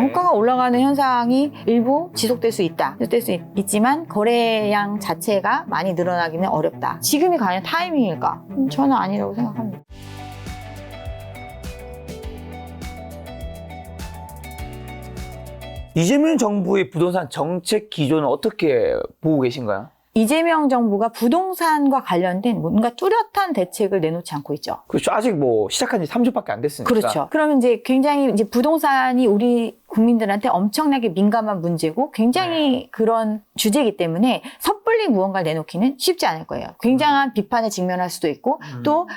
호가가 올라가는 현상이 일부 지속될 수 있다. 지속될 수 있지만 거래량 자체가 많이 늘어나기는 어렵다. 지금이 과연 타이밍일까? 저는 아니라고 생각합니다. 이재명 정부의 부동산 정책 기조는 어떻게 보고 계신가요? 이재명 정부가 부동산과 관련된 뭔가 뚜렷한 대책을 내놓지 않고 있죠. 그렇죠. 아직 뭐 시작한 지 3주밖에 안 됐으니까. 그렇죠. 그러면 이제 굉장히 이제 부동산이 우리 국민들한테 엄청나게 민감한 문제고 굉장히 그런 주제이기 때문에 섣불리 무언가를 내놓기는 쉽지 않을 거예요. 굉장한 비판에 직면할 수도 있고 또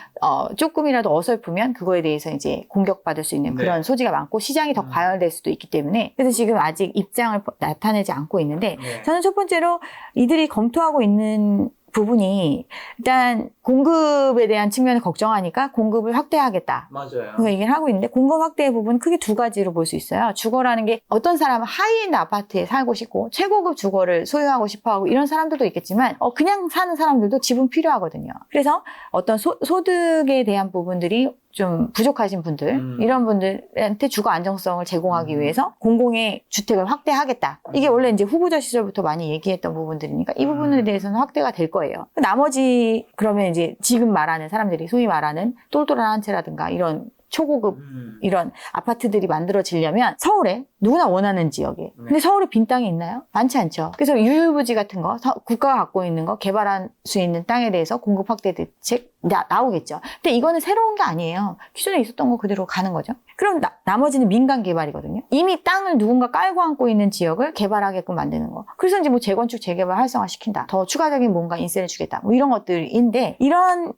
조금이라도 어설프면 그거에 대해서 이제 공격받을 수 있는 그런 소지가 많고 시장이 더 과열될 수도 있기 때문에 그래서 지금 아직 입장을 나타내지 않고 있는데 저는 첫 번째로 이들이 검토하고 있는 부분이 일단 공급에 대한 측면을 걱정하니까 공급을 확대하겠다. 맞아요. 그 얘기를 하고 있는데 공급 확대의 부분은 크게 두 가지로 볼 수 있어요. 주거라는 게 어떤 사람은 하이엔드 아파트에 살고 싶고 최고급 주거를 소유하고 싶어하고 이런 사람들도 있겠지만 그냥 사는 사람들도 집은 필요하거든요. 그래서 어떤 소득에 대한 부분들이 좀 부족하신 분들 이런 분들한테 주거 안정성을 제공하기 위해서 공공의 주택을 확대하겠다. 이게 원래 이제 후보자 시절부터 많이 얘기했던 부분들이니까 이 부분에 대해서는 확대가 될 거예요. 나머지 그러면 이제 지금 말하는 사람들이 소위 말하는 똘똘한 한 채라든가 이런 초고급 이런 아파트들이 만들어지려면 서울에 누구나 원하는 지역에 근데 서울에 빈 땅이 있나요? 많지 않죠. 그래서 유휴부지 같은 거 국가가 갖고 있는 거 개발할 수 있는 땅에 대해서 공급 확대 대책 나오겠죠. 근데 이거는 새로운 게 아니에요. 기존에 있었던 거 그대로 가는 거죠. 그럼 나머지는 민간 개발이거든요. 이미 땅을 누군가 깔고 앉고 있는 지역을 개발하게끔 만드는 거. 그래서 이제 뭐 재건축, 재개발 활성화 시킨다. 더 추가적인 뭔가 인센을 주겠다. 뭐 이런 것들인데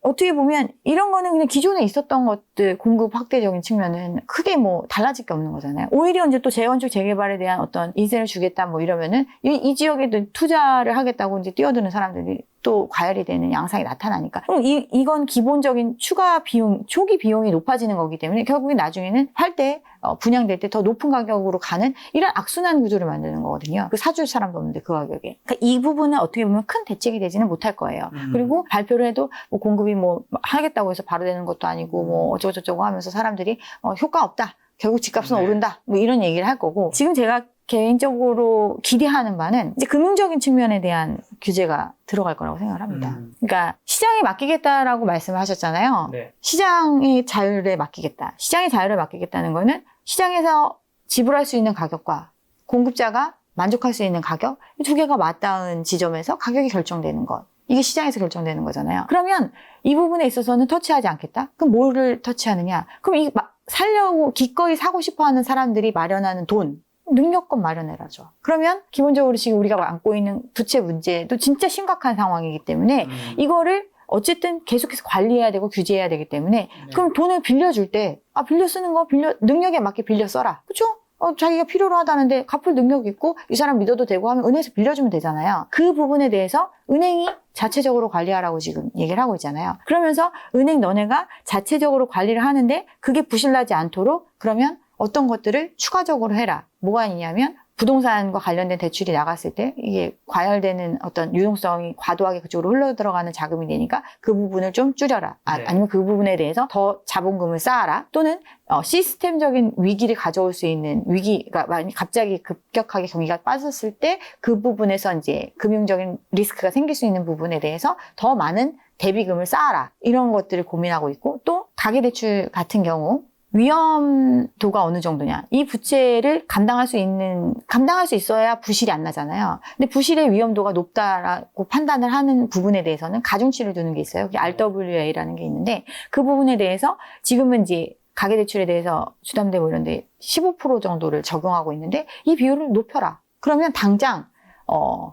어떻게 보면 이런 거는 그냥 기존에 있었던 것들 공급 확대적인 측면은 크게 뭐 달라질 게 없는 거잖아요. 오히려 이제 또 재건축, 재개발에 대한 어떤 인센을 주겠다 뭐 이러면은 이 지역에 투자를 하겠다고 이제 뛰어드는 사람들이 또 과열이 되는 양상이 나타나니까 그럼 이건 기본적인 추가 비용, 초기 비용이 높아지는 거기 때문에 결국에 나중에는 팔 때 분양될 때 더 높은 가격으로 가는 이런 악순환 구조를 만드는 거거든요. 그 사줄 사람도 없는데 그 가격에. 그러니까 이 부분은 어떻게 보면 큰 대책이 되지는 못할 거예요. 그리고 발표를 해도 뭐 공급이 뭐 하겠다고 해서 바로 되는 것도 아니고 뭐 어쩌고저쩌고 하면서 사람들이 효과 없다. 결국 집값은 오른다. 뭐 이런 얘기를 할 거고 지금 제가 개인적으로 기대하는 바는 이제 금융적인 측면에 대한 규제가 들어갈 거라고 생각을 합니다. 그러니까 시장에 맡기겠다라고 말씀을 하셨잖아요. 네. 시장의 자율에 맡기겠다. 시장의 자율에 맡기겠다는 거는 시장에서 지불할 수 있는 가격과 공급자가 만족할 수 있는 가격 이 두 개가 맞닿은 지점에서 가격이 결정되는 것. 이게 시장에서 결정되는 거잖아요. 그러면 이 부분에 있어서는 터치하지 않겠다? 그럼 뭐를 터치하느냐? 그럼 살려고 기꺼이 사고 싶어하는 사람들이 마련하는 돈 능력껏 마련해라죠. 그러면 기본적으로 지금 우리가 안고 있는 부채 문제도 진짜 심각한 상황이기 때문에 이거를 어쨌든 계속해서 관리해야 되고 규제해야 되기 때문에 그럼 돈을 빌려줄 때 빌려 쓰는 거 능력에 맞게 빌려 써라. 그렇죠? 자기가 필요로 하다는데 갚을 능력이 있고 이 사람 믿어도 되고 하면 은행에서 빌려주면 되잖아요. 그 부분에 대해서 은행이 자체적으로 관리하라고 지금 얘기를 하고 있잖아요. 그러면서 은행 너네가 자체적으로 관리를 하는데 그게 부실나지 않도록 그러면 어떤 것들을 추가적으로 해라. 뭐가 있냐면 부동산과 관련된 대출이 나갔을 때 이게 과열되는 어떤 유동성이 과도하게 그쪽으로 흘러들어가는 자금이 되니까 그 부분을 좀 줄여라. 아니면 그 부분에 대해서 더 자본금을 쌓아라. 또는 시스템적인 위기를 가져올 수 있는 위기가 갑자기 급격하게 경기가 빠졌을 때 그 부분에서 이제 금융적인 리스크가 생길 수 있는 부분에 대해서 더 많은 대비금을 쌓아라. 이런 것들을 고민하고 있고 또 가계대출 같은 경우 위험도가 어느 정도냐. 이 부채를 감당할 수 있어야 부실이 안 나잖아요. 근데 부실의 위험도가 높다라고 판단을 하는 부분에 대해서는 가중치를 두는 게 있어요. RWA라는 게 있는데 그 부분에 대해서 지금은 이제 가계대출에 대해서 주담대 뭐 이런 데 15% 정도를 적용하고 있는데 이 비율을 높여라. 그러면 당장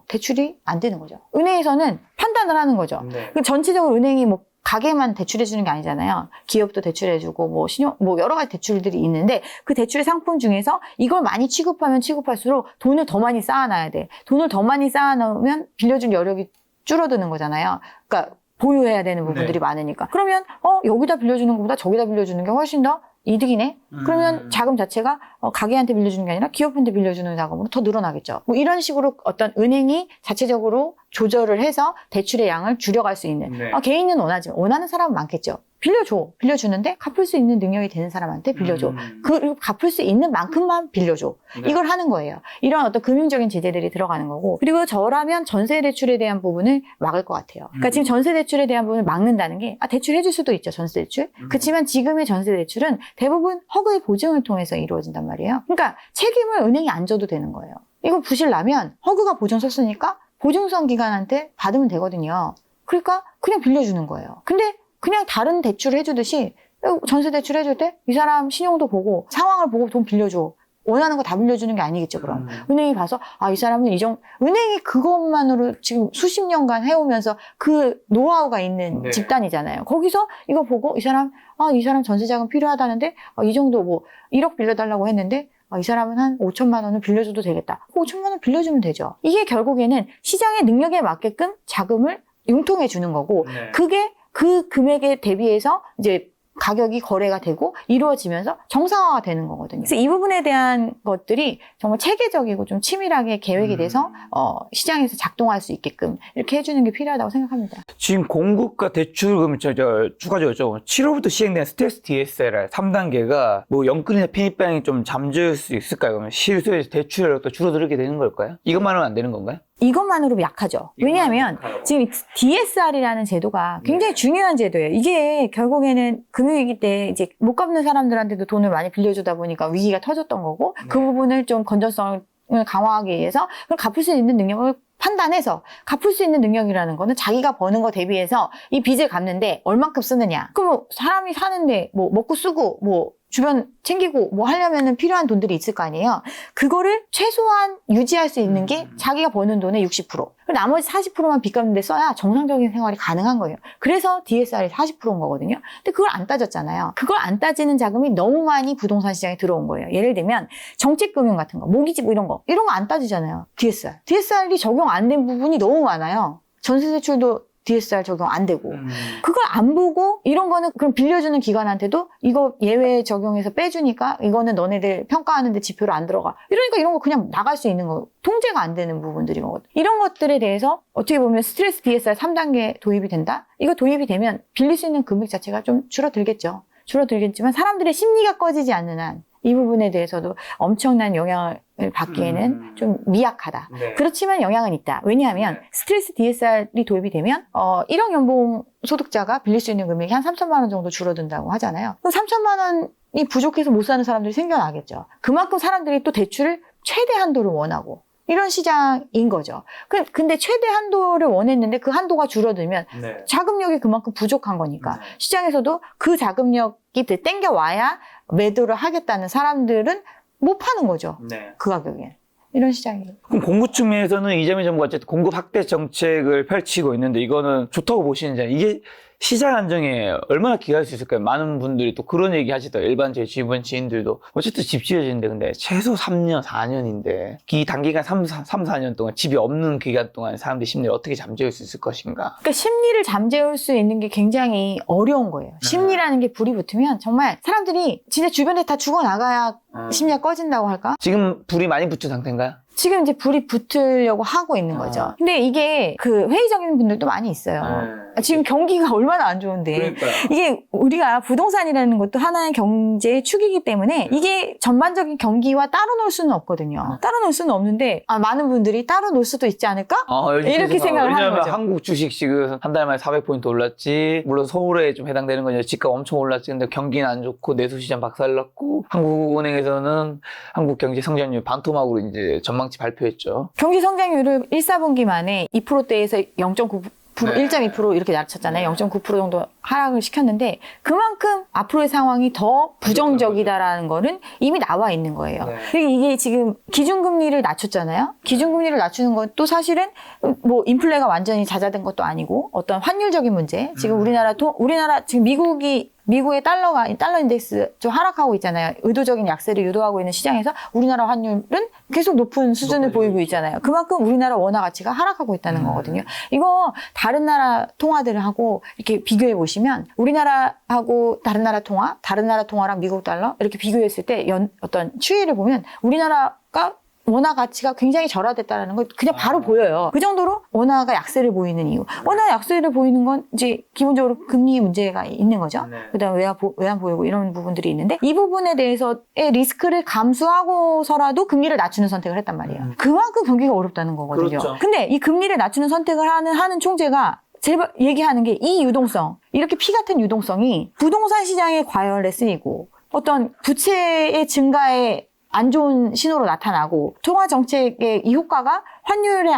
대출이 안 되는 거죠. 은행에서는 판단을 하는 거죠. 전체적으로 은행이 뭐 가게만 대출해주는 게 아니잖아요. 기업도 대출해주고, 뭐 여러 가지 대출들이 있는데, 그 대출의 상품 중에서 이걸 많이 취급하면 취급할수록 돈을 더 많이 쌓아놔야 돼. 돈을 더 많이 쌓아놓으면 빌려줄 여력이 줄어드는 거잖아요. 그러니까 보유해야 되는 부분들이 많으니까. 그러면, 여기다 빌려주는 것보다 저기다 빌려주는 게 훨씬 더 이득이네? 그러면 자금 자체가 가게한테 빌려주는 게 아니라 기업한테 빌려주는 자금으로 더 늘어나겠죠. 뭐 이런 식으로 어떤 은행이 자체적으로 조절을 해서 대출의 양을 줄여갈 수 있는. 개인은 원하지만 원하는 사람은 많겠죠. 빌려주는데 갚을 수 있는 능력이 되는 사람한테 빌려줘. 그리고 갚을 수 있는 만큼만 빌려줘. 네. 이걸 하는 거예요. 이런 어떤 금융적인 제재들이 들어가는 거고. 그리고 저라면 전세 대출에 대한 부분을 막을 것 같아요. 그러니까 지금 전세 대출에 대한 부분을 막는다는 게, 대출 해줄 수도 있죠, 전세 대출. 그렇지만 지금의 전세 대출은 대부분 허구의 보증을 통해서 이루어진단 말이에요. 그러니까 책임을 은행이 안 져도 되는 거예요. 이거 부실 나면 허구가 보증 썼으니까 보증성 기관한테 받으면 되거든요. 그러니까 그냥 빌려주는 거예요. 근데 그냥 다른 대출을 해주듯이 전세 대출 해줄 때 이 사람 신용도 보고 상황을 보고 돈 빌려줘. 원하는 거 다 빌려주는 게 아니겠죠, 그럼. 은행이 봐서, 이 사람은 은행이 그것만으로 지금 수십 년간 해오면서 그 노하우가 있는 네. 집단이잖아요. 거기서 이거 보고 이 사람 전세자금 필요하다는데, 이 정도 뭐 1억 빌려달라고 했는데, 이 사람은 한 5천만 원을 빌려줘도 되겠다. 5천만 원 빌려주면 되죠. 이게 결국에는 시장의 능력에 맞게끔 자금을 융통해 주는 거고, 네. 그게 그 금액에 대비해서 이제 가격이 거래가 되고 이루어지면서 정상화가 되는 거거든요. 그래서 이 부분에 대한 것들이 정말 체계적이고 좀 치밀하게 계획이 돼서 시장에서 작동할 수 있게끔 이렇게 해주는 게 필요하다고 생각합니다. 지금 공급과 대출금 추가적으로 좀 7월부터 시행된 스트레스 DSR 3단계가 뭐 연끌이나 편입방이 좀 잠재울 수 있을까요? 그러면 실수에서 대출력도 줄어들게 되는 걸까요? 이것만은 안 되는 건가요? 이것만으로 약하죠. 왜냐하면 지금 DSR이라는 제도가 굉장히 중요한 제도예요. 이게 결국에는 금융위기 때 이제 못 갚는 사람들한테도 돈을 많이 빌려주다 보니까 위기가 터졌던 거고, 그 부분을 좀 건전성을 강화하기 위해서 그걸 갚을 수 있는 능력을 판단해서, 갚을 수 있는 능력이라는 거는 자기가 버는 거 대비해서 이 빚을 갚는데 얼만큼 쓰느냐. 그럼 사람이 사는데 뭐 먹고 쓰고 뭐 주변 챙기고 뭐 하려면은 필요한 돈들이 있을 거 아니에요. 그거를 최소한 유지할 수 있는 게 자기가 버는 돈의 60%. 나머지 40%만 빚 갚는 데 써야 정상적인 생활이 가능한 거예요. 그래서 DSR이 40%인 거거든요. 근데 그걸 안 따졌잖아요. 그걸 안 따지는 자금이 너무 많이 부동산 시장에 들어온 거예요. 예를 들면 정책금융 같은 거, 모기지 이런 거 안 따지잖아요. DSR. DSR이 적용 안 된 부분이 너무 많아요. 전세대출도 DSR 적용 안 되고. 그걸 안 보고 이런 거는 그럼 빌려주는 기관한테도 이거 예외 적용해서 빼주니까 이거는 너네들 평가하는데 지표로 안 들어가. 이러니까 이런 거 그냥 나갈 수 있는 거, 통제가 안 되는 부분들인 거거든. 이런 것들에 대해서 어떻게 보면 스트레스 DSR 3단계 도입이 된다? 이거 도입이 되면 빌릴 수 있는 금액 자체가 좀 줄어들겠죠. 줄어들겠지만 사람들의 심리가 꺼지지 않는 한 이 부분에 대해서도 엄청난 영향을 받기에는 좀 미약하다. 네. 그렇지만 영향은 있다. 왜냐하면 스트레스 DSR이 도입이 되면 1억 연봉 소득자가 빌릴 수 있는 금액이 한 3천만 원 정도 줄어든다고 하잖아요. 그럼 3천만 원이 부족해서 못 사는 사람들이 생겨나겠죠. 그만큼 사람들이 또 대출을 최대 한도를 원하고 이런 시장인 거죠. 근데 최대 한도를 원했는데 그 한도가 줄어들면 네. 자금력이 그만큼 부족한 거니까 시장에서도 그 자금력이 땡겨와야 매도를 하겠다는 사람들은 못 파는 거죠. 네. 그 가격에. 이런 시장이에요. 그럼 공급 측면에서는 이재명 정부가 어쨌든 공급 확대 정책을 펼치고 있는데 이거는 좋다고 보시는지, 이게 시장 안정에 얼마나 기여할 수 있을까요? 많은 분들이 또 그런 얘기 하시더라고요. 일반 제 주변 지인들도 어쨌든 집 지어지는데 근데 최소 3년, 4년인데 이 단기간 3, 4년 동안 집이 없는 기간 동안 사람들이 심리를 어떻게 잠재울 수 있을 것인가? 그러니까 심리를 잠재울 수 있는 게 굉장히 어려운 거예요. 심리라는 게 불이 붙으면 정말 사람들이 진짜 주변에 다 죽어나가야 심리가 꺼진다고 할까? 지금 불이 많이 붙은 상태인가요? 지금 이제 불이 붙으려고 하고 있는 거죠. 근데 이게 그 회의적인 분들도 많이 있어요. 지금 경기가 얼마나 안 좋은데. 이게 우리가 부동산이라는 것도 하나의 경제의 축이기 때문에 이게 전반적인 경기와 따로 놀 수는 없거든요. 따로 놀 수는 없는데 많은 분들이 따로 놀 수도 있지 않을까? 이렇게 생각을 하는 거죠. 왜냐하면 한국 주식 지금 한 달 만에 400포인트 올랐지. 물론 서울에 좀 해당되는 거죠. 집값 엄청 올랐지. 근데 경기는 안 좋고 내수시장 박살났고 한국은행에서는 한국 경제 성장률 반토막으로 이제 전망치 발표했죠. 경기 성장률을 1, 4분기 만에 2%대에서 0.9% 네. 1.2% 이렇게 낮췄잖아요. 0.9% 정도 하락을 시켰는데 그만큼 앞으로의 상황이 더 부정적이다라는 거는 이미 나와 있는 거예요. 네. 그리고 이게 지금 기준금리를 낮췄잖아요. 기준금리를 낮추는 것도 사실은 뭐 인플레가 완전히 잦아든 것도 아니고 어떤 환율적인 문제. 지금 우리나라 지금 미국의 달러 인덱스 좀 하락하고 있잖아요. 의도적인 약세를 유도하고 있는 시장에서 우리나라 환율은 계속 높은 수준을 보이고 있잖아요. 그만큼 우리나라 원화 가치가 하락하고 있다는 거거든요. 이거 다른 나라 통화들을 하고 이렇게 비교해 보시면 우리나라하고 다른 나라 통화랑 미국 달러 이렇게 비교했을 때 어떤 추이를 보면 우리나라가 원화 가치가 굉장히 절하됐다는 걸 그냥 바로 보여요. 그 정도로 원화가 약세를 보이는 이유. 원화 약세를 보이는 건 이제 기본적으로 금리 문제가 있는 거죠. 네. 그다음에 외환 보유고 이런 부분들이 있는데 이 부분에 대해서의 리스크를 감수하고서라도 금리를 낮추는 선택을 했단 말이에요. 그만큼 경기가 어렵다는 거거든요. 그렇죠. 근데 이 금리를 낮추는 선택을 하는 총재가 제발 얘기하는 게 이 유동성, 이렇게 피 같은 유동성이 부동산 시장의 과열에 쓰이고 어떤 부채의 증가에 안 좋은 신호로 나타나고 통화 정책의 이 효과가 환율의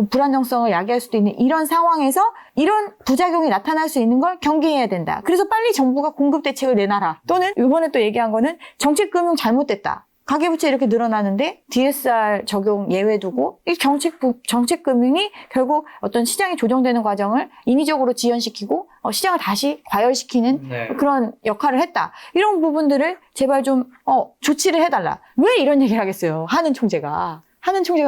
불안정성을 야기할 수도 있는 이런 상황에서 이런 부작용이 나타날 수 있는 걸 경계해야 된다. 그래서 빨리 정부가 공급 대책을 내놔라. 또는 이번에 또 얘기한 거는 정책금융 잘못됐다. 가계부채 이렇게 늘어나는데 DSR 적용 예외 두고 이 정책금융이 결국 어떤 시장이 조정되는 과정을 인위적으로 지연시키고 시장을 다시 과열시키는 네. 그런 역할을 했다. 이런 부분들을 제발 좀 조치를 해달라. 왜 이런 얘기를 하겠어요? 하는 총재가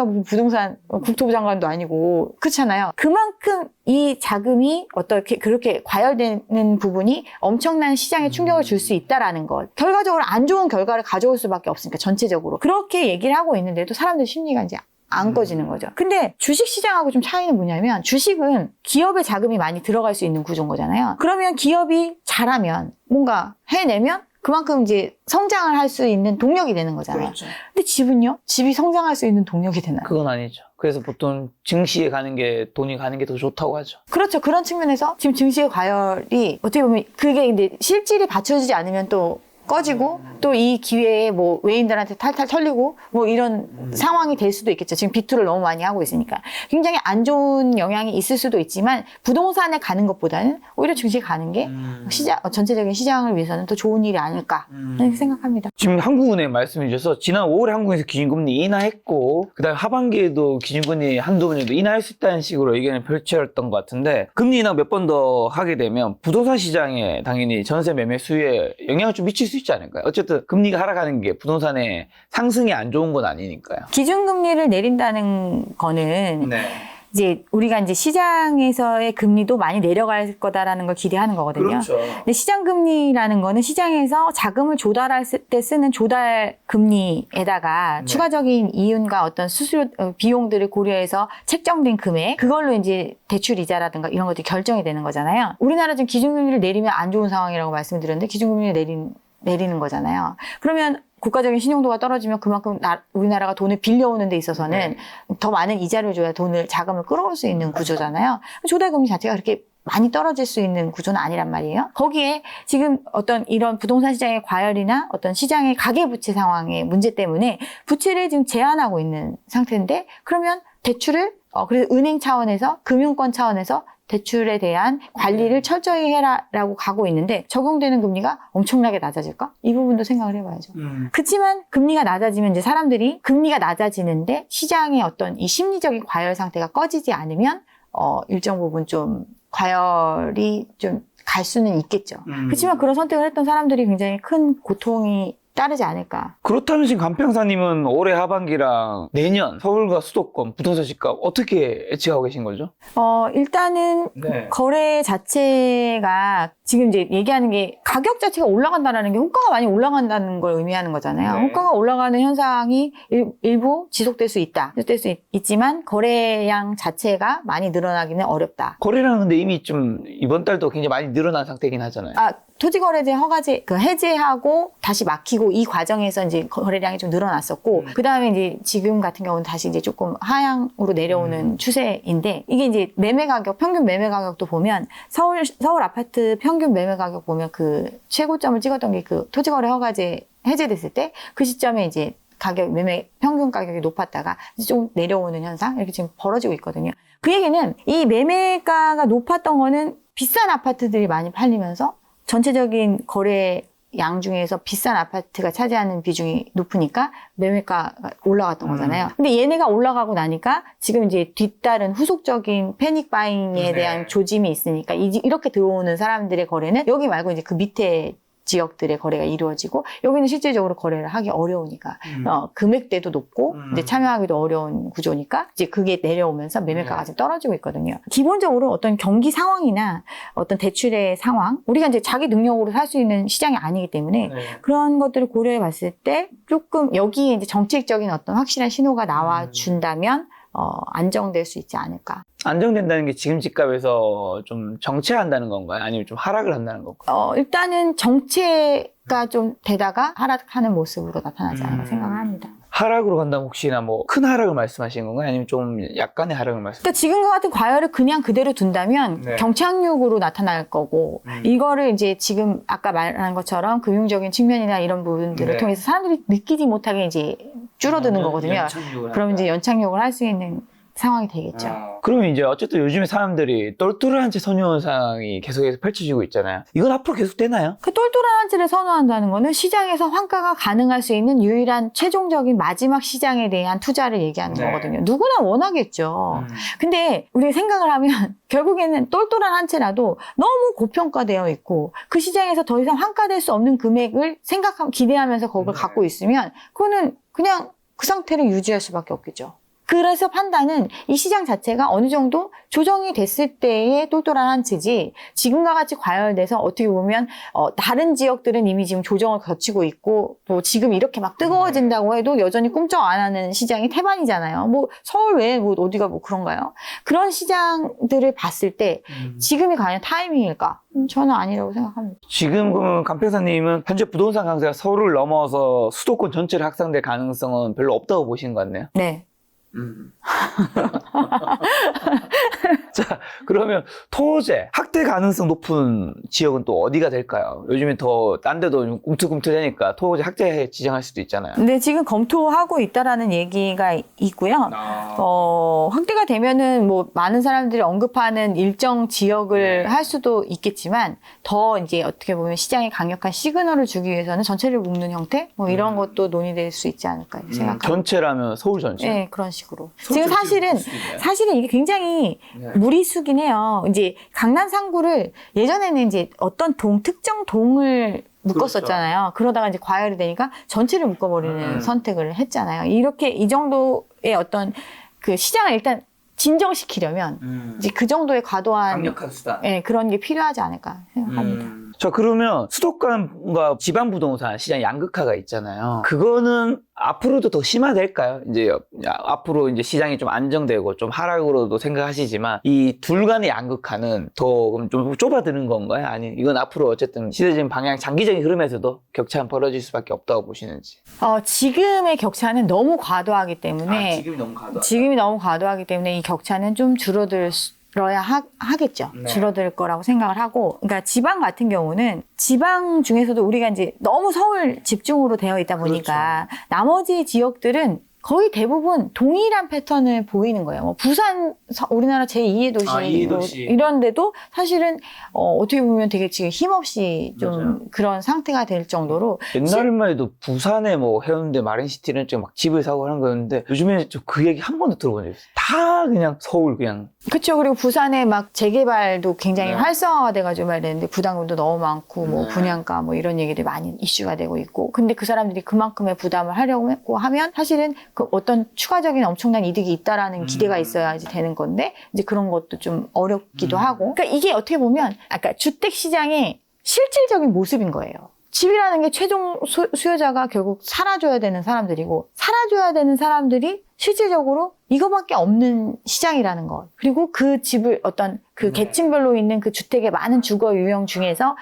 무슨 부동산 국토부 장관도 아니고 그렇잖아요. 그만큼 이 자금이 어떻게 그렇게 과열되는 부분이 엄청난 시장에 충격을 줄 수 있다라는 것. 결과적으로 안 좋은 결과를 가져올 수밖에 없으니까 전체적으로. 그렇게 얘기를 하고 있는데도 사람들 심리가 이제 안 꺼지는 거죠. 근데 주식시장하고 좀 차이는 뭐냐면 주식은 기업의 자금이 많이 들어갈 수 있는 구조인 거잖아요. 그러면 기업이 잘하면 뭔가 해내면 그만큼 이제 성장을 할 수 있는 동력이 되는 거잖아요. 그렇죠. 근데 집은요? 집이 성장할 수 있는 동력이 되나요? 그건 아니죠. 그래서 보통 증시에 가는 게 돈이 가는 게 더 좋다고 하죠. 그렇죠. 그런 측면에서 지금 증시의 과열이 어떻게 보면 그게 이제 실질이 받쳐지지 않으면 또 꺼지고 또 이 기회에 뭐 외인들한테 탈탈 털리고 뭐 이런 상황이 될 수도 있겠죠. 지금 비투를 너무 많이 하고 있으니까 굉장히 안 좋은 영향이 있을 수도 있지만 부동산에 가는 것보다는 오히려 증시에 가는 게 전체적인 시장을 위해서는 더 좋은 일이 아닐까 이렇게 생각합니다. 지금 한국은행 말씀해 주셔서 지난 5월에 한국에서 기준금리 인하했고 그다음에 하반기에도 기준금리 한두 번 정도 인하할 수 있다는 식으로 의견을 펼쳤던 것 같은데 금리 인하 몇 번 더 하게 되면 부동산 시장에 당연히 전세 매매 수요에 영향을 좀 미칠 수 있지 않을까요? 어쨌든 금리가 하락하는 게 부동산의 상승이 안 좋은 건 아니니까요. 기준금리를 내린다는 거는 이제 우리가 이제 시장에서의 금리도 많이 내려갈 거다라는 걸 기대하는 거거든요. 그렇죠. 근데 시장 금리라는 거는 시장에서 자금을 조달할 때 쓰는 조달 금리에다가 추가적인 이윤과 어떤 수수료 비용들을 고려해서 책정된 금액 그걸로 이제 대출 이자라든가 이런 것들이 결정이 되는 거잖아요. 우리나라 지금 기준금리를 내리면 안 좋은 상황이라고 말씀드렸는데 기준금리를 내리는 거잖아요. 그러면 국가적인 신용도가 떨어지면 그만큼 우리나라가 돈을 빌려오는 데 있어서는 더 많은 이자를 줘야 자금을 끌어올 수 있는 구조잖아요. 조달금리 자체가 그렇게 많이 떨어질 수 있는 구조는 아니란 말이에요. 거기에 지금 어떤 이런 부동산 시장의 과열이나 어떤 시장의 가계부채 상황의 문제 때문에 부채를 지금 제한하고 있는 상태인데 그러면 대출을 그래서 은행 차원에서 금융권 차원에서 대출에 대한 관리를 철저히 해라라고 가고 있는데 적용되는 금리가 엄청나게 낮아질까? 이 부분도 생각을 해봐야죠. 그렇지만 금리가 낮아지면 이제 사람들이 금리가 낮아지는데 시장의 어떤 이 심리적인 과열 상태가 꺼지지 않으면 일정 부분 좀 과열이 좀 갈 수는 있겠죠. 그렇지만 그런 선택을 했던 사람들이 굉장히 큰 고통이 따르지 않을까. 그렇다면 지금 간평사님은 올해 하반기랑 내년 서울과 수도권 부동산 시가 어떻게 예측하고 계신 거죠? 일단은 거래 자체가 지금 이제 얘기하는 게 가격 자체가 올라간다는 게 호가가 많이 올라간다는 걸 의미하는 거잖아요. 호가가 올라가는 현상이 일부 지속될 수 있다. 지속될 수 있지만 거래량 자체가 많이 늘어나기는 어렵다. 거래량은 근데 이미 좀 이번 달도 굉장히 많이 늘어난 상태이긴 하잖아요. 토지거래제 허가제 해제하고 다시 막히고 이 과정에서 이제 거래량이 좀 늘어났었고 그 다음에 이제 지금 같은 경우는 다시 이제 조금 하향으로 내려오는 추세인데 이게 이제 매매 가격 평균 매매 가격도 보면 서울 아파트 평균 매매 가격 보면 그 최고점을 찍었던 게 그 토지거래 허가제 해제됐을 때 그 시점에 이제 매매 평균 가격이 높았다가 이제 좀 내려오는 현상 이렇게 지금 벌어지고 있거든요. 그 얘기는 이 매매가가 높았던 거는 비싼 아파트들이 많이 팔리면서 전체적인 거래 양 중에서 비싼 아파트가 차지하는 비중이 높으니까 매매가가 올라갔던 거잖아요. 근데 얘네가 올라가고 나니까 지금 이제 뒤따른 후속적인 패닉 바잉에 대한 조짐이 있으니까 이렇게 들어오는 사람들의 거래는 여기 말고 이제 그 밑에 지역들의 거래가 이루어지고 여기는 실질적으로 거래를 하기 어려우니까 금액대도 높고 이제 참여하기도 어려운 구조니까 이제 그게 내려오면서 매매가가 좀 떨어지고 있거든요. 기본적으로 어떤 경기 상황이나 어떤 대출의 상황, 우리가 이제 자기 능력으로 살 수 있는 시장이 아니기 때문에 그런 것들을 고려해 봤을 때 조금 여기에 이제 정책적인 어떤 확실한 신호가 나와준다면 안정될 수 있지 않을까. 안정된다는 게 지금 집값에서 좀 정체한다는 건가요? 아니면 좀 하락을 한다는 건가요? 일단은 정체가 좀 되다가 하락하는 모습으로 나타나지 않을까 생각을 합니다. 하락으로 간다면 혹시나 뭐 큰 하락을 말씀하시는 건가요? 아니면 좀 약간의 하락을 말씀하시는 그러니까 지금과 같은 과열을 그냥 그대로 둔다면 경착륙으로 나타날 거고 이거를 이제 지금 아까 말한 것처럼 금융적인 측면이나 이런 부분들을 통해서 사람들이 느끼지 못하게 이제 줄어드는 거거든요. 그럼 이제 연착륙을 할 수 있는 상황이 되겠죠. 그러면 이제 어쨌든 요즘에 사람들이 똘똘한 채 선호하는 상황이 계속해서 펼쳐지고 있잖아요. 이건 앞으로 계속 되나요? 그 똘똘한 한치를 선호한다는 거는 시장에서 환가가 가능할 수 있는 유일한 최종적인 마지막 시장에 대한 투자를 얘기하는 거거든요. 누구나 원하겠죠. 근데 우리가 생각을 하면 결국에는 똘똘한 한치라도 너무 고평가되어 있고 그 시장에서 더 이상 환가될 수 없는 금액을 기대하면서 그걸 갖고 있으면 그거는 그냥 그 상태를 유지할 수밖에 없겠죠. 그래서 판단은 이 시장 자체가 어느 정도 조정이 됐을 때의 똘똘한 한치지 지금과 같이 과열돼서 어떻게 보면 다른 지역들은 이미 지금 조정을 거치고 있고 또 지금 이렇게 막 뜨거워진다고 해도 여전히 꿈쩍 안 하는 시장이 태반이잖아요. 뭐 서울 외에 뭐 어디가 뭐 그런가요? 그런 시장들을 봤을 때 지금이 과연 타이밍일까? 저는 아니라고 생각합니다. 지금 그러면 강평사님은 현재 부동산 강세가 서울을 넘어서 수도권 전체를 확산될 가능성은 별로 없다고 보시는 것 같네요. 네. 자, 그러면 토제 확대 가능성 높은 지역은 또 어디가 될까요? 요즘에 더 딴 데도 꿈틀꿈틀하니까 토제 확대 지정할 수도 있잖아요. 네, 지금 검토하고 있다라는 얘기가 있고요. 확대가 되면은 뭐 많은 사람들이 언급하는 일정 지역을 할 수도 있겠지만 더 이제 어떻게 보면 시장에 강력한 시그널을 주기 위해서는 전체를 묶는 형태 뭐 이런 것도 논의될 수 있지 않을까 생각합니다. 전체라면 서울 전체? 네, 그런 식으로. 지금 사실은 이게 굉장히 무리수긴 해요. 이제 강남 3구를 예전에는 이제 어떤 특정 동을 묶었었잖아요. 그러다가 이제 과열이 되니까 전체를 묶어버리는 선택을 했잖아요. 이렇게 이 정도의 어떤 그 시장을 일단 진정시키려면 이제 그 정도의 과도한 강력한 수단. 네, 그런 게 필요하지 않을까 생각합니다. 자, 그러면 수도권과 지방 부동산 시장 양극화가 있잖아요. 그거는 앞으로도 더 심화될까요? 이제 앞으로 이제 시장이 좀 안정되고 좀 하락으로도 생각하시지만 이 둘 간의 양극화는 더 좀 좁아드는 건가요? 아니, 이건 앞으로 어쨌든 시대적인 방향, 장기적인 흐름에서도 격차는 벌어질 수밖에 없다고 보시는지. 지금의 격차는 너무 과도하기 때문에 지금이 너무 과도하다. 지금이 너무 과도하기 때문에 이 격차는 좀 줄어들어야 하겠죠. 네. 줄어들 거라고 생각을 하고, 그러니까 지방 같은 경우는 지방 중에서도 우리가 이제 너무 서울 집중으로 되어 있다 보니까 나머지 지역들은 거의 대부분 동일한 패턴을 보이는 거예요. 뭐 부산, 우리나라 제2의 도시, 이 뭐 도시. 이런 데도 사실은 어떻게 보면 되게 지금 힘없이 좀 맞아요. 그런 상태가 될 정도로 옛날만 해도 부산에 뭐 해운대, 마린시티는 좀 막 집을 사고 하는 거였는데 요즘에 좀 그 얘기 한 번도 들어본 적 없어요. 다 그냥 서울 그냥. 그렇죠. 그리고 부산에 막 재개발도 굉장히 활성화가 돼가지고 말했는데 부담금도 너무 많고 뭐 분양가 뭐 이런 얘기들이 많이 이슈가 되고 있고 근데 그 사람들이 그만큼의 부담을 하려고 하면 사실은 그 어떤 추가적인 엄청난 이득이 있다라는 기대가 있어야지 되는 건데 이제 그런 것도 좀 어렵기도 하고 그러니까 이게 어떻게 보면 아까 주택 시장의 실질적인 모습인 거예요. 집이라는 게 최종 수요자가 결국 살아줘야 되는 사람들이고 살아줘야 되는 사람들이 실질적으로 이거밖에 없는 시장이라는 것. 그리고 그 집을 어떤 그 계층별로 있는 그 주택의 많은 주거 유형 중에서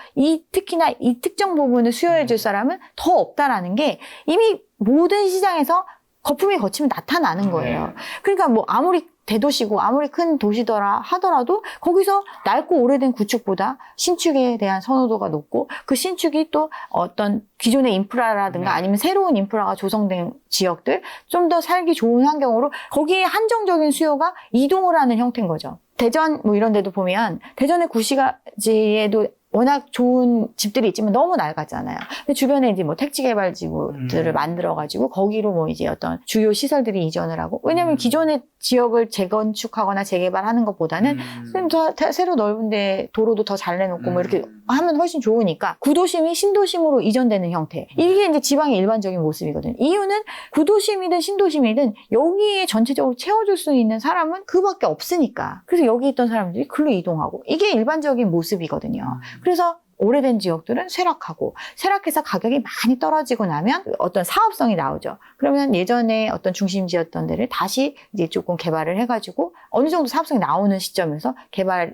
특히나 이 특정 부분을 수요해 줄 사람은 더 없다라는 게 이미 모든 시장에서 거품이 거치면 나타나는 거예요. 그러니까 뭐 아무리 대도시고 아무리 큰 도시더라 하더라도 거기서 낡고 오래된 구축보다 신축에 대한 선호도가 높고 그 신축이 또 어떤 기존의 인프라라든가 아니면 새로운 인프라가 조성된 지역들 좀 더 살기 좋은 환경으로 거기에 한정적인 수요가 이동을 하는 형태인 거죠. 대전 뭐 이런 데도 보면 대전의 구시가지에도 워낙 좋은 집들이 있지만 너무 낡았잖아요. 근데 주변에 이제 뭐 택지 개발지구들을 만들어가지고 거기로 뭐 이제 어떤 주요 시설들이 이전을 하고 왜냐면 기존의 지역을 재건축하거나 재개발하는 것보다는 좀 더 새로 넓은데 도로도 더 잘 내놓고 뭐 이렇게 하면 훨씬 좋으니까 구도심이 신도심으로 이전되는 형태. 이게 이제 지방의 일반적인 모습이거든요. 이유는 구도심이든 신도심이든 여기에 전체적으로 채워줄 수 있는 사람은 그밖에 없으니까. 그래서 여기 있던 사람들이 글로 이동하고 이게 일반적인 모습이거든요. 그래서 오래된 지역들은 쇠락하고 쇠락해서 가격이 많이 떨어지고 나면 어떤 사업성이 나오죠. 그러면 예전에 어떤 중심지였던 데를 다시 이제 조금 개발을 해가지고 어느 정도 사업성이 나오는 시점에서 개발이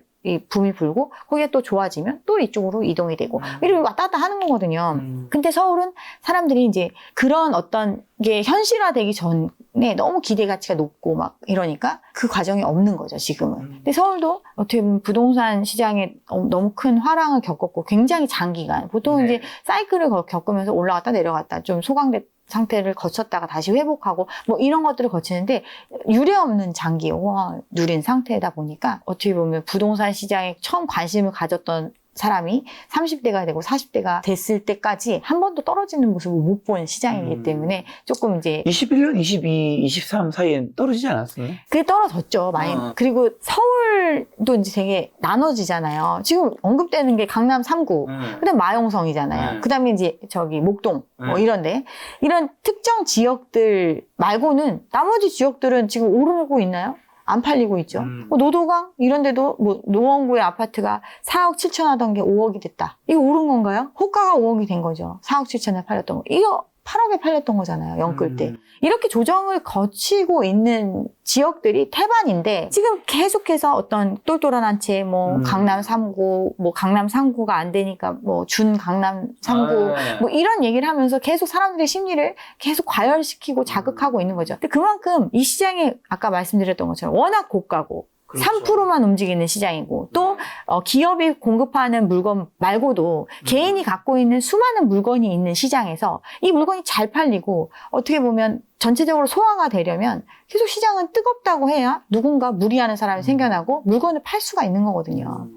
붐이 불고 거기가 또 좋아지면 또 이쪽으로 이동이 되고 이렇게 왔다 갔다 하는 거거든요. 근데 서울은 사람들이 이제 그런 어떤 게 현실화되기 전에 너무 기대 가치가 높고 막 이러니까 그 과정이 없는 거죠, 지금은. 근데 서울도 어떻게 보면 부동산 시장에 너무 큰 화랑을 겪었고 굉장히 장기간, 보통 이제 사이클을 겪으면서 올라갔다 내려갔다 좀 소강된 상태를 거쳤다가 다시 회복하고 뭐 이런 것들을 거치는데 유례없는 장기와 누린 상태다 보니까 어떻게 보면 부동산 시장에 처음 관심을 가졌던 사람이 30대가 되고 40대가 됐을 때까지 한 번도 떨어지는 모습을 못 본 시장이기 때문에 조금 이제 21년, 22, 23 사이엔 떨어지지 않았어요? 그게 떨어졌죠, 많이. 그리고 서울도 이제 되게 나눠지잖아요. 지금 언급되는 게 강남 3구, 그다음 마용성이잖아요. 그다음에 이제 저기 목동, 뭐 이런데 이런 특정 지역들 말고는 나머지 지역들은 지금 오르고 있나요? 안 팔리고 있죠. 뭐 노도강 이런 데도 뭐 노원구의 아파트가 4억 7천 하던 게 5억이 됐다. 이거 오른 건가요? 호가가 5억이 된 거죠. 4억 7천에 팔렸던 거. 이거 8억에 팔렸던 거잖아요. 영끌 때. 이렇게 조정을 거치고 있는 지역들이 태반인데 지금 계속해서 어떤 똘똘한 한 채 뭐 강남 3구, 뭐 강남 3구가 안 되니까 뭐 준 강남 3구 뭐 이런 얘기를 하면서 계속 사람들의 심리를 계속 과열시키고 자극하고 있는 거죠. 근데 그만큼 이 시장이 아까 말씀드렸던 것처럼 워낙 고가고 3%만 움직이는 시장이고 또 기업이 공급하는 물건 말고도 개인이 갖고 있는 수많은 물건이 있는 시장에서 이 물건이 잘 팔리고 어떻게 보면 전체적으로 소화가 되려면 계속 시장은 뜨겁다고 해야 누군가 무리하는 사람이 생겨나고 물건을 팔 수가 있는 거거든요.